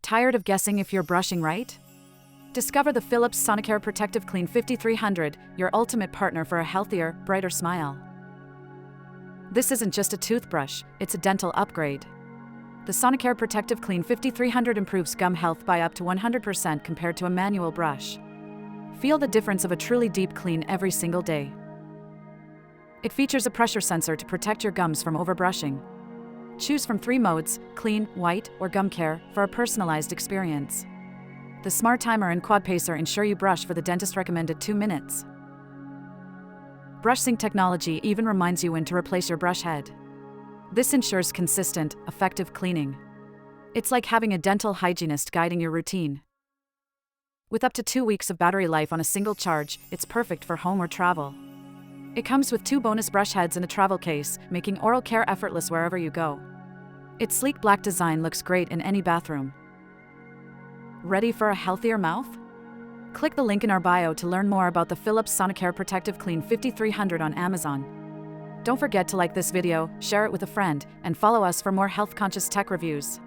Tired of guessing if you're brushing right? Discover the Philips Sonicare ProtectiveClean 5300, your ultimate partner for a healthier, brighter smile. This isn't just a toothbrush, it's a dental upgrade. The Sonicare ProtectiveClean 5300 improves gum health by up to 100% compared to a manual brush. Feel the difference of a truly deep clean every single day. It features a pressure sensor to protect your gums from overbrushing. Choose from 3 modes: clean, white, or gum care, for a personalized experience. The Smart Timer and Quad Pacer ensure you brush for the dentist recommended 2 minutes. Brush Sync technology even reminds you when to replace your brush head. This ensures consistent, effective cleaning. It's like having a dental hygienist guiding your routine. With up to 2 weeks of battery life on a single charge, it's perfect for home or travel. It comes with 2 bonus brush heads and a travel case, making oral care effortless wherever you go. Its sleek black design looks great in any bathroom. Ready for a healthier mouth? Click the link in our bio to learn more about the Philips Sonicare ProtectiveClean 5300 on Amazon. Don't forget to like this video, share it with a friend, and follow us for more health-conscious tech reviews.